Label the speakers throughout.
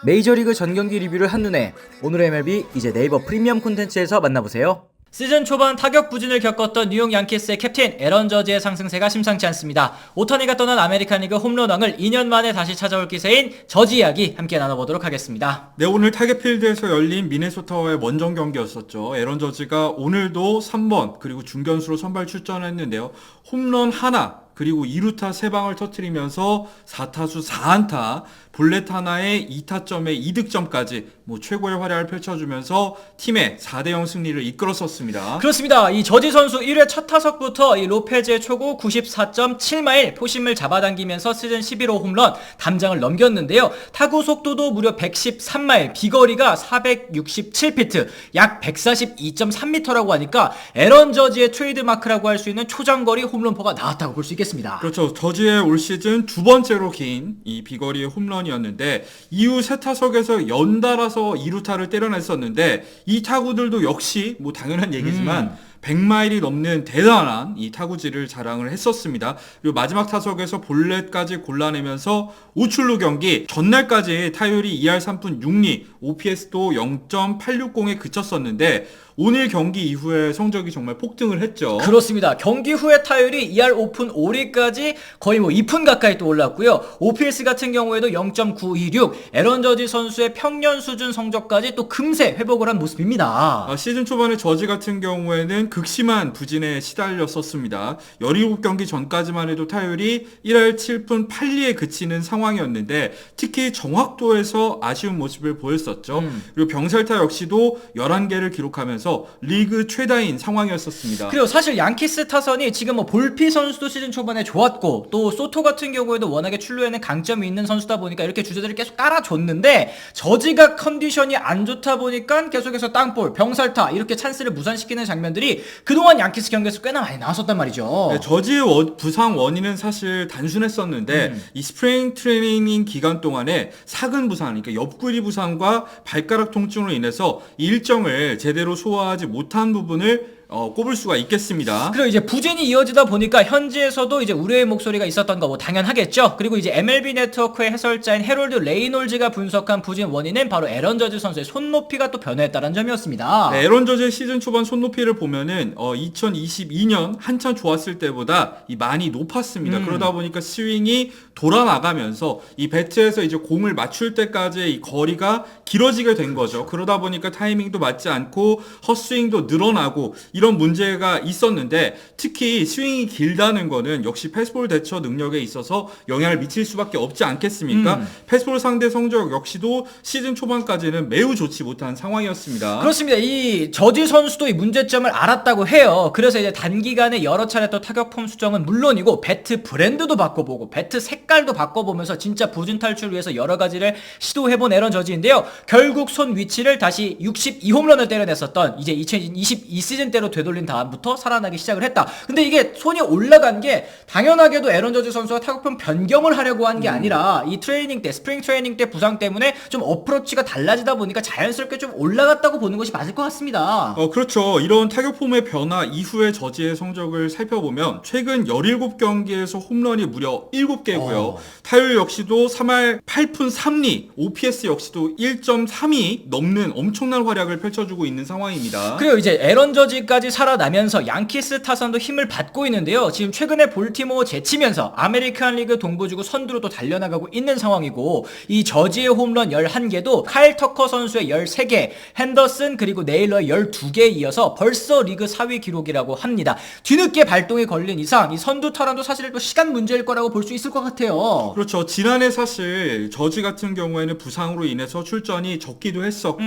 Speaker 1: 메이저리그 전경기 리뷰를 한눈에 오늘의 MLB 이제 네이버 프리미엄 콘텐츠에서 만나보세요.
Speaker 2: 시즌 초반 타격 부진을 겪었던 뉴욕 양키스의 캡틴 에런 저지의 상승세가 심상치 않습니다. 오타니가 떠난 아메리칸 리그 홈런왕을 2년 만에 다시 찾아올 기세인 저지 이야기 함께 나눠보도록 하겠습니다.
Speaker 3: 네, 오늘 타겟필드에서 열린 미네소타와의 원정 경기였었죠. 에런 저지가 오늘도 3번 그리고 중견수로 선발 출전했는데요. 홈런 하나 그리고 2루타 3방을 터뜨리면서 4타수 4안타, 볼넷 하나에 2타점에 2득점까지 최고의 활약을 펼쳐주면서 팀의 4대0 승리를 이끌었었습니다.
Speaker 2: 그렇습니다. 이 저지 선수 1회 첫 타석부터 이 로페즈의 초구 94.7마일 포심을 잡아당기면서 시즌 11호 홈런 담장을 넘겼는데요. 타구 속도도 무려 113마일, 비거리가 467피트, 약 142.3m라고 하니까 에런 저지의 트레이드마크라고 할 수 있는 초장거리 홈런포가 나왔다고 볼 수 있겠습니다.
Speaker 3: 그렇죠. 저지의 올 시즌 두 번째로 긴 이 비거리의 홈런이었는데 이후 세 타석에서 연달아서 2루타를 때려냈었는데 이 타구들도 역시 당연한 얘기지만 100마일이 넘는 대단한 이 타구질을 자랑을 했었습니다. 그리고 마지막 타석에서 볼넷까지 골라내면서 5출루 경기 전날까지 타율이 2할 3푼 6리, OPS도 0.860에 그쳤었는데 오늘 경기 이후에 성적이 정말 폭등을 했죠.
Speaker 2: 그렇습니다. 경기 후에 타율이 2할 5푼 5리까지 거의 2푼 가까이 또 올랐고요. OPS 같은 경우에도 0.926, 에런 저지 선수의 평년 수준 성적까지 또 금세 회복을 한 모습입니다.
Speaker 3: 시즌 초반에 저지 같은 경우에는 극심한 부진에 시달렸었습니다. 17경기 전까지만 해도 타율이 1할 7푼 8리에 그치는 상황이었는데 특히 정확도에서 아쉬운 모습을 보였었죠. 그리고 병살타 역시도 11개를 기록하면서 리그 최다인 상황이었었습니다.
Speaker 2: 그리고 사실 양키스 타선이 지금 볼피 선수도 시즌 초반에 좋았고 또 소토 같은 경우에도 워낙에 출루에는 강점이 있는 선수다 보니까 이렇게 주자들이 계속 깔아줬는데 저지가 컨디션이 안 좋다 보니까 계속해서 땅볼, 병살타 이렇게 찬스를 무산시키는 장면들이 그동안 양키스 경기에서 꽤나 많이 나왔었단 말이죠.
Speaker 3: 네, 저지의 부상 원인은 사실 단순했었는데 이 스프링 트레이닝 기간 동안에 사근 부상, 그러니까 옆구리 부상과 발가락 통증으로 인해서 일정을 제대로 소화하지 못한 부분을 꼽을 수가 있겠습니다.
Speaker 2: 그리고 이제 부진이 이어지다 보니까 현지에서도 이제 우려의 목소리가 있었던 거 당연하겠죠. 그리고 이제 MLB 네트워크의 해설자인 해롤드 레이놀즈가 분석한 부진 원인은 바로 에런 저지 선수의 손높이가 또 변화했다는 점이었습니다.
Speaker 3: 네, 에런 저지의 시즌 초반 손높이를 보면은 2022년 한참 좋았을 때보다 많이 높았습니다. 그러다 보니까 스윙이 돌아나가면서 이 배트에서 이제 공을 맞출 때까지의 이 거리가 길어지게 된 거죠. 그러다 보니까 타이밍도 맞지 않고 헛스윙도 늘어나고 이런 문제가 있었는데 특히 스윙이 길다는 거는 역시 패스볼 대처 능력에 있어서 영향을 미칠 수밖에 없지 않겠습니까? 패스볼 상대 성적 역시도 시즌 초반까지는 매우 좋지 못한 상황이었습니다.
Speaker 2: 그렇습니다. 이 저지 선수도 이 문제점을 알았다고 해요. 그래서 이제 단기간에 여러 차례 또 타격 폼 수정은 물론이고 배트 브랜드도 바꿔보고 배트 색깔도 바꿔보면서 진짜 부진 탈출을 위해서 여러 가지를 시도해본 에런 저지인데요. 결국 손 위치를 다시 62홈런을 때려냈었던 이제 2022 시즌 때로 되돌린 다음부터 살아나기 시작을 했다. 근데 이게 손이 올라간 게 당연하게도 에런 저지 선수가 타격폼 변경을 하려고 한 게 아니라 이 트레이닝 때, 스프링 트레이닝 때 부상 때문에 좀 어프로치가 달라지다 보니까 자연스럽게 좀 올라갔다고 보는 것이 맞을 것 같습니다.
Speaker 3: 그렇죠. 이런 타격폼의 변화 이후의 저지의 성적을 살펴보면 최근 17경기에서 홈런이 무려 7개고요. 타율 역시도 3할 8푼 3리, OPS 역시도 1.3이 넘는 엄청난 활약을 펼쳐주고 있는 상황입니다.
Speaker 2: 그리고 이제 에런 저지까지 살아나면서 양키스 타선도 힘을 받고 있는데요. 지금 최근에 볼티모어 제치면서 아메리칸 리그 동부지구 선두로 또 달려나가고 있는 상황이고 이 저지의 홈런 11개도 카일 터커 선수의 13개, 핸더슨 그리고 네일러의 12개에 이어서 벌써 리그 4위 기록이라고 합니다. 뒤늦게 발동이 걸린 이상 이 선두 탈환도 사실 또 시간 문제일 거라고 볼 수 있을 것 같아요.
Speaker 3: 그렇죠. 지난해 사실 저지 같은 경우에는 부상으로 인해서 출전이 적기도 했었고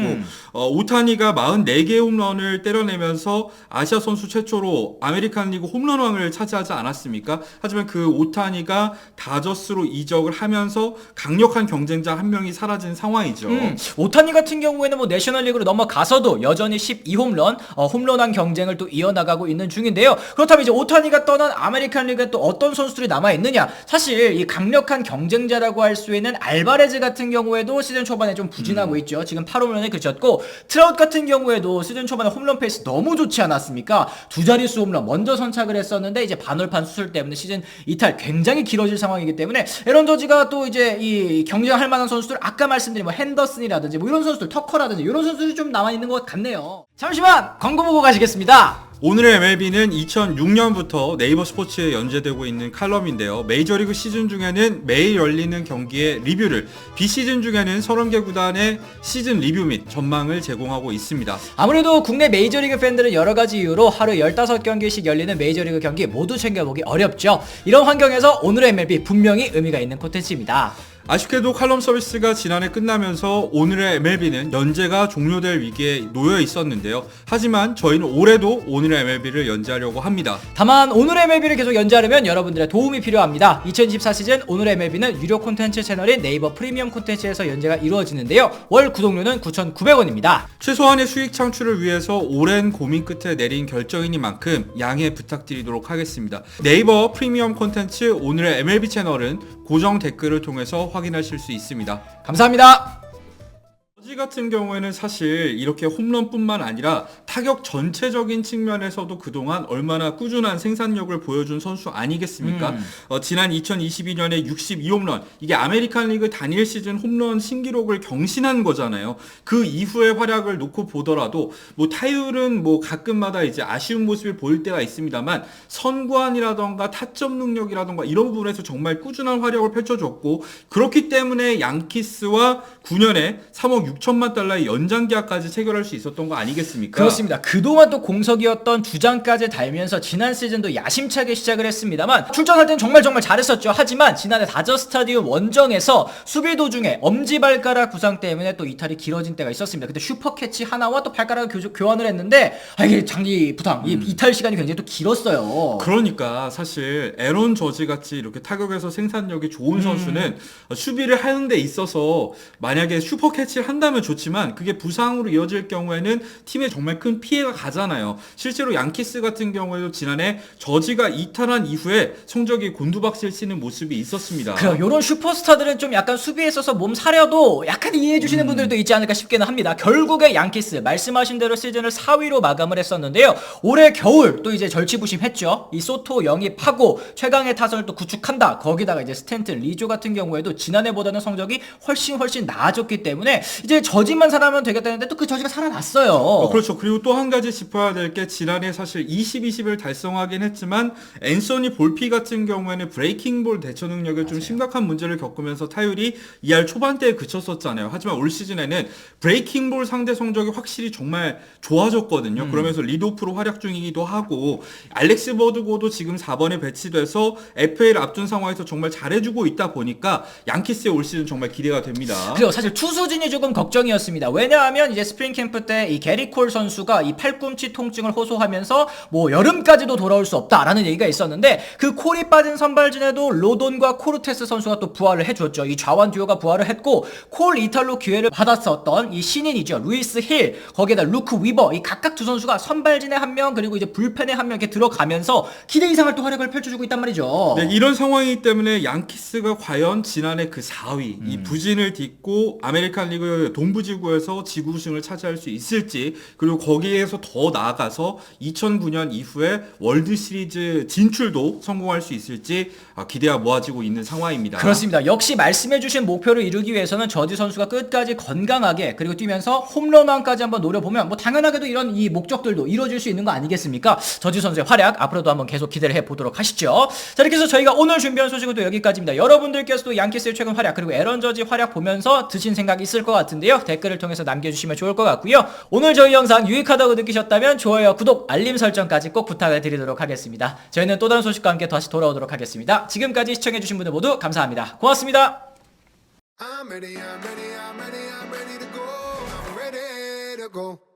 Speaker 3: 오타니가 44개 홈런을 때려내면서 아시아 선수 최초로 아메리칸 리그 홈런왕을 차지하지 않았습니까? 하지만 그 오타니가 다저스로 이적을 하면서 강력한 경쟁자 한 명이 사라진 상황이죠.
Speaker 2: 오타니 같은 경우에는 내셔널리그로 넘어가서도 여전히 12홈런, 홈런왕 경쟁을 또 이어나가고 있는 중인데요. 그렇다면 이제 오타니가 떠난 아메리칸 리그에 또 어떤 선수들이 남아있느냐? 사실 이 강력한 경쟁자라고 할 수 있는 알바레즈 같은 경우에도 시즌 초반에 좀 부진하고 있죠. 지금 8홈런에 그쳤고 트라웃 같은 경우에도 시즌 초반에 홈런 페이스 너무 좋지 않았습니까? 두 자릿수 홈런 먼저 선착을 했었는데 이제 반월판 수술 때문에 시즌 이탈 굉장히 길어질 상황이기 때문에 에런 저지가 또 이제 이 경쟁할 만한 선수들 아까 말씀드린 뭐 핸더슨이라든지 뭐 이런 선수들 터커라든지 이런 선수들이 좀 남아 있는 것 같네요. 잠시만 광고 보고 가시겠습니다.
Speaker 3: 오늘의 MLB는 2006년부터 네이버 스포츠에 연재되고 있는 칼럼인데요. 메이저리그 시즌 중에는 매일 열리는 경기의 리뷰를, 비시즌 중에는 30개 구단의 시즌 리뷰 및 전망을 제공하고 있습니다.
Speaker 2: 아무래도 국내 메이저리그 팬들은 여러가지 이유로 하루 15경기씩 열리는 메이저리그 경기 모두 챙겨보기 어렵죠. 이런 환경에서 오늘의 MLB 분명히 의미가 있는 콘텐츠입니다.
Speaker 3: 아쉽게도 칼럼 서비스가 지난해 끝나면서 오늘의 MLB는 연재가 종료될 위기에 놓여 있었는데요. 하지만 저희는 올해도 오늘의 MLB를 연재하려고 합니다.
Speaker 2: 다만 오늘의 MLB를 계속 연재하려면 여러분들의 도움이 필요합니다. 2024 시즌 오늘의 MLB는 유료 콘텐츠 채널인 네이버 프리미엄 콘텐츠에서 연재가 이루어지는데요. 월 구독료는 9,900원입니다.
Speaker 3: 최소한의 수익 창출을 위해서 오랜 고민 끝에 내린 결정이니만큼 양해 부탁드리도록 하겠습니다. 네이버 프리미엄 콘텐츠 오늘의 MLB 채널은 고정 댓글을 통해서 확인하실 수 있습니다.
Speaker 2: 감사합니다.
Speaker 3: 저지 같은 경우에는 사실 이렇게 홈런뿐만 아니라 타격 전체적인 측면에서도 그동안 얼마나 꾸준한 생산력을 보여준 선수 아니겠습니까? 지난 2022년에 62홈런, 이게 아메리칸 리그 단일 시즌 홈런 신기록을 경신한 거잖아요. 그 이후의 활약을 놓고 보더라도 뭐 타율은 뭐 가끔마다 이제 아쉬운 모습을 보일 때가 있습니다만 선구안이라던가 타점 능력이라던가 이런 부분에서 정말 꾸준한 활약을 펼쳐줬고, 그렇기 때문에 양키스와 9년에 3억 6천만 달러의 연장 계약까지 체결할 수 있었던 거 아니겠습니까?
Speaker 2: 그렇습니다. 그동안 또 공석이었던 주장까지 달면서 지난 시즌도 야심차게 시작을 했습니다만 출전할 땐 정말 잘했었죠. 하지만 지난해 다저 스타디움 원정에서 수비 도중에 엄지발가락 부상 때문에 또 이탈이 길어진 때가 있었습니다. 그때 슈퍼캐치 하나와 또 발가락을 교환을 했는데 이게 장기 부상, 이탈 시간이 굉장히 또 길었어요.
Speaker 3: 그러니까 사실 에런 저지 같이 이렇게 타격에서 생산력이 좋은 선수는 수비를 하는 데 있어서 만약에 슈퍼캐치를 한다면 좋지만 그게 부상으로 이어질 경우에는 팀에 정말 큰 피해가 가잖아요. 실제로 양키스 같은 경우에도 지난해 저지가 이탈한 이후에 성적이 곤두박질 치는 모습이 있었습니다.
Speaker 2: 그래요. 요런 슈퍼스타들은 좀 약간 수비에 있어서 몸 사려도 약간 이해해 주시는 분들도 있지 않을까 싶기는 합니다. 결국에 양키스 말씀하신 대로 시즌을 4위로 마감을 했었는데요. 올해 겨울 또 이제 절치부심했죠. 이 소토 영입하고 최강의 타선을 또 구축한다. 거기다가 이제 스탠튼, 리조 같은 경우에도 지난해보다는 성적이 훨씬 나아졌기 때문에 이제 저지만 살아나면 되겠다는데 또 그 저지가 살아났어요.
Speaker 3: 그렇죠. 그리고 또 한 가지 짚어야 될 게 지난해 사실 20-20을 달성하긴 했지만 앤서니 볼피 같은 경우에는 브레이킹볼 대처 능력에 좀 심각한 문제를 겪으면서 타율이 2할 초반대에 그쳤었잖아요. 하지만 올 시즌에는 브레이킹볼 상대 성적이 확실히 정말 좋아졌거든요. 그러면서 리드오프로 활약 중이기도 하고, 알렉스 버드고도 지금 4번에 배치돼서 FA를 앞둔 상황에서 정말 잘해주고 있다 보니까 양키스의 올 시즌 정말 기대가 됩니다.
Speaker 2: 그리고 사실 투수진이 조금 걱정이었습니다. 왜냐하면 이제 스프링 캠프 때 이 게리 콜 선수가 이 팔꿈치 통증을 호소하면서 뭐 여름까지도 돌아올 수 없다라는 얘기가 있었는데, 그 콜이 빠진 선발진에도 로돈과 코르테스 선수가 또 부활을 해줬죠. 이 좌완 듀오가 부활을 했고, 콜 이탈로 기회를 받았었던 이 신인이죠. 루이스 힐, 거기에다 루크 위버, 이 각각 두 선수가 선발진에 한 명 그리고 이제 불펜에 한 명 이렇게 들어가면서 기대 이상을 또 활약을 펼쳐주고 있단 말이죠.
Speaker 3: 네, 이런 상황이기 때문에 양키스가 과연 지난해 그 4위 이 부진을 딛고 아메리칸 리그 동부지구에서 지구 우승을 차지할 수 있을지, 그리고 거기에서 더 나아가서 2009년 이후에 월드 시리즈 진출도 성공할 수 있을지 기대가 모아지고 있는 상황입니다.
Speaker 2: 그렇습니다. 역시 말씀해주신 목표를 이루기 위해서는 저지 선수가 끝까지 건강하게 그리고 뛰면서 홈런왕까지 한번 노려보면 뭐 당연하게도 이런 이 목적들도 이루어질 수 있는 거 아니겠습니까? 저지 선수의 활약 앞으로도 한번 계속 기대를 해보도록 하시죠. 자, 이렇게 해서 저희가 오늘 준비한 소식은 또 여기까지입니다. 여러분들께서도 양키스의 최근 활약 그리고 에런 저지 활약 보면서 드신 생각 있을 것 같은데요. 댓글을 통해서 남겨주시면 좋을 것 같고요. 오늘 저희 영상 유익하다고 느끼셨다면 좋아요, 구독, 알림 설정까지 꼭 부탁을 드리도록 하겠습니다. 저희는 또 다른 소식과 함께 다시 돌아오도록 하겠습니다. 지금까지 시청해주신 분들 모두 감사합니다. 고맙습니다.
Speaker 4: I'm ready to go. I'm ready to go.